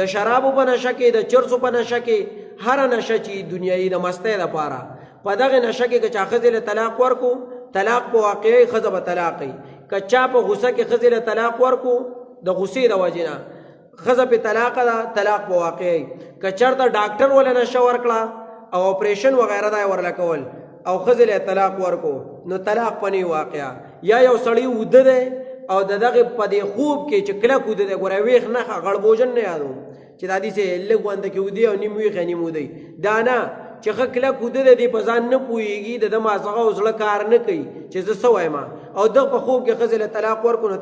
د شرابو په نشه کې د چرسو په نشه کې هر نشه چې دنیایي د مستۍ لپاره په دغه نشه کې که چا ښځې له طلاق ورکو طلاق په واقعي ښځه به طلاق کوي که چا په غوسه کې ښځې له طلاق ورکو د غوسې د وجې نه ښځه پې طلاق ده طلاق په واقعي که چېرته ډاکټر وله نشه ورکړه او اپریشن وغیره دا یې ورله کول او ښځې له طلاق ورکو نو طلاق په نه واقعه یا یو سړی اوده دی او د دغه په دې خوب کې چې کلک اوده دی ګوره ویښ نښه غړبوجن نه یادو چې دا داسې لږ غونده کې ودی او نیم ویښ نیم ودی دا نه چې ښه کلک اوده دی په ځان نه پوهېږي د ده مازغه او زړه کار نه کوي چې زه څه وایم او دغه په خوب کې ښځې له طلاق ورکو نو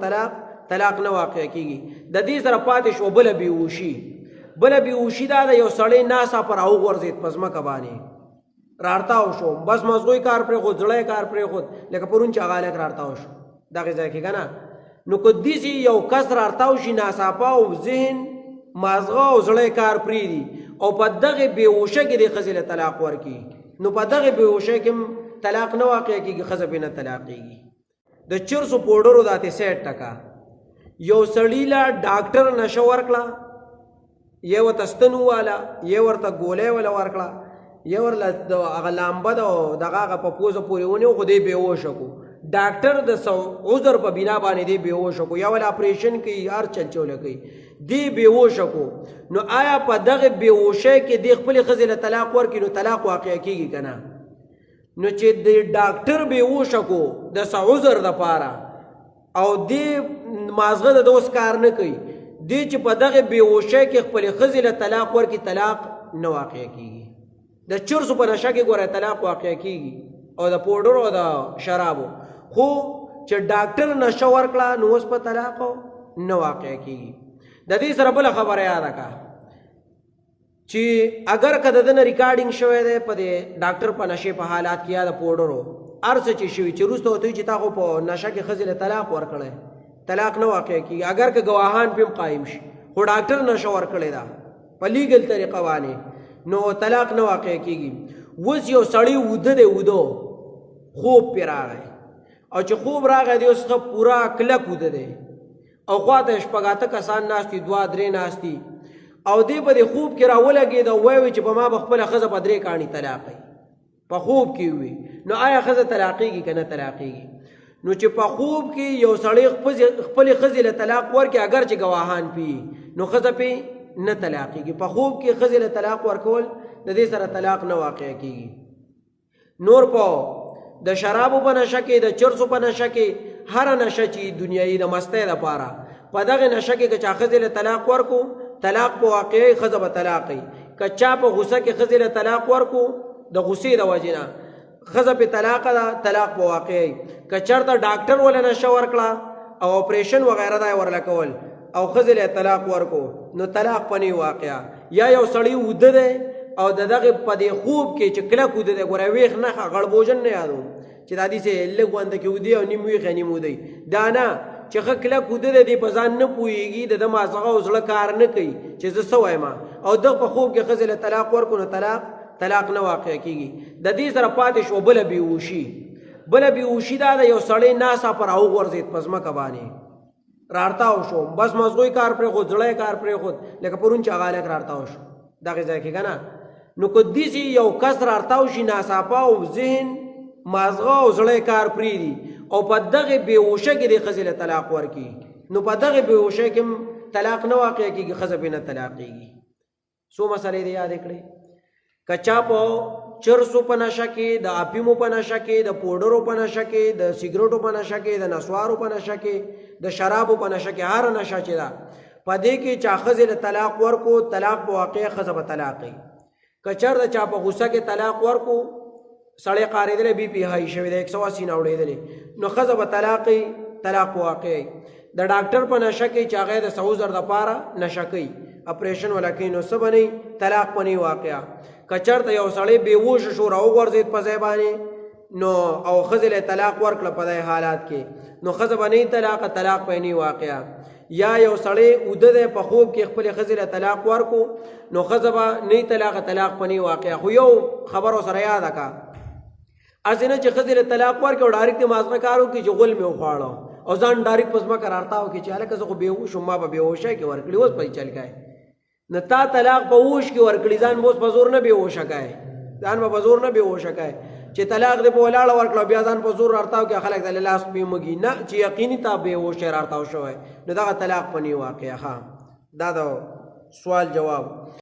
طلاق نه واقع کېږي د دې سره پاتې شو بله بېهوشي دا د یو سړی ناسا پر راوغورځېد په ځمکه باندې راړتاو شو بس مزغوی کار پرېښود زړی کار پرېښود لکه پرون چې هغه هلک راړتاو شو دغې ځای کې که نه نو که داسې یو کس راړتاو شي ناڅاپه او ذهن مازغه او زړی کار پرېږدي او په دغې بېهوشه کې دې ښځې له طلاق ورکړي نو په دغې بېهوشۍ کې هم طلاق نه واقع کېږي ښځه پې نه طلاقېږي د چرسو پوډرو دا 63% یو سړي له ډاکټر نشه ورکړه یا ورته ستن وواله یا ورته ګولۍ وله ورکړه یا ورله هغه لامبه ده او دغه هغه په پوزه پورې ونیو خو دی بېهوشه کړو ډاکټر د عذر په بنا باندې دی بېهوشه کړو یا ول اپریشن کوي هر چلچوله کوي دی بېهوشه کړو نو آیا په دغه بېهوشۍ کې دی خپلې ښځې له طلاق ورکړي نو طلاق واقع کېږي که نه نو چې د ډاکټر بېهوشه کړو د څه عذر دپاره او دی مازغه د اوس کار نه کوي دی چې په دغه بېهوشۍ کې خپلې ښځې له طلاق ورکړي طلاق نه واقع کېږي د چرسو په نشه کې ګوره طلاق واقع کېږي او د پوډرو او د شرابو خو چې ډاکټر نشه ورکړه نو اوس په طلاق نه واقع کېږي د دې سره بله خبره یاده کړه چې اگر که د ده نه ریکارډینګ شوی دی په دې ډاکټر په نشې په حالات کې یا د پوډرو هر څه چې شوي چې وروسته ورته وایي چې تا خو په نشه کې ښځې له طلاق ورکړی طلاق نه واقع کېږي اگر که ګواهان پې هم قایم شي خو ډاکټر نشه ورکړې ده په لیګل طریقه باندې نو طلاق نه واقع کېږي اوس یو سړی اوده دی خوب پې راغی او چې خوب راغی دی اوس ښه پوره کلک اوده دی او خواته شپږ کسان ناست دي 2-3 ناست دي او دی په دې خوب کې راولګېد او وایي چې په ما به خپله ښځه په 3 کاڼي طلاقوي په خوب کې وي نو آیا ښځه طلاقېږي که نه طلاقېږي نو چې په خوب کې یو سړی خپلې ښځې له طلاق ورکړي اگر چې ګواهان پي نو ښځه پې نه طلاقېږي په خوب کې ښځې له طلاق ورکول د دې سره طلاق نه واقع کېږي نور په د شرابو په نشه کې د چرسو په نشه کې هر نشه چې دنیایي د مستۍ لپاره په دغه نشه کې که چا ښځې له طلاق ورکو طلاق په واقعي ښځه به طلاق کوي که چا په غوسه کې ښځې له طلاق ورکو د غوسې د وجې نه ښځه پې طلاق ده طلاق په واقعي که چېرته ډاکټر وله نشه ورکړه او اپریشن وغیره دا یې ورله کول او ښځې له طلاق ورکو نو طلاق په نه واقعه یا یو سړی اوده دی او د دغه په دې خوب کې چې کلک اوده دی ګوره ویښ نښه غړبوجن نه یادو چې دا داسې لږ غونده کې ودي او نیم ویښ نیم ودی دا نه چې ښه کلک اوده دی په ځان نه پوهېږي د ده مازغه او زړه کار نه کوي چې زه څه وایم او دغه په خوب کې ښځې له طلاق ورکو نو طلاق نه واقع کېږي د دې سره پاتې شو بله بېهوشي دا د یو سړی ناسا پر راوغورځېد په ځمکه باندې راړتاو شو بس مزغوی کار پرېښود زړی کار پرېښود لکه پرون چې هغه هلک راړتاو شو دغې ځای کې که نه نو که داسې یو کس راړتاو شي ناڅاپه او ذهن مازغه او زړی کار پرېږدي او په دغې بېهوشه کې دې ښځې له طلاق ورکړي نو په دغې بېهوشۍ کې هم طلاق نه واقع کېږي ښځه پې نه طلاقېږي څو مسلې دې یادې کړې که چا په چرسو په نشه کې د افیمو په نشه کې د پوډرو په نشه کې د سګرټو په نشه کې د نسوارو په نشه کې د شرابو په نشه کې هر نشه چې ده په دې کې چا ښځې له طلاق ورکو طلاق په واقع ښځه به طلاق کوي که چېرته چا په غوسه کې طلاق ورکو سړی قارېدلی بي پي های شوی دی 180 نه اوړېدلی نو ښځه به طلاق کوي طلاق په واقع د ډاکټر په نشه کې چې هغه د 100,000 دپاره نشه کوي اپریشن ولا کوي نو څه به نه طلاق په نه واقعه که چېرته یو سړی بېهوشه شو راوغورځېد په ځای باندې نو او ښځې له طلاق ورکړه په دې حالات کې نو ښځه به نه طلاق په نه واقعه یا یو سړی اوده دی په خوب کې خپلې ښځې له طلاق ورکو نو ښځه به نه طلاق په نه واقعه خو یو خبر سره یاده کړه اسې نه چې ښځې له طلاق ورکړي او ډایرکټ یې مازغه کار وکړي چې غول مې وخواړه او ځان ډایرکټ په ځمکه راړتاو کړي چې هلکه زه خو بېهوش وم ما به بېهوشۍ کې ورکړي اوس پسې چل کوې نو تا طلاق په اوش کې ورکړي ځان به اوس په زور نه بېهوشه کوې ځان به په زور نه بېهوشه کوې چې طلاق دې په ولاړه ورکړه بیا ځان په زور رارتاو کې خلک د لاس پې مږي نه چې یقیني تا بېهوشه رارتاو شوی نو دغه طلاق په نه واقع ښه دا د سوال جواب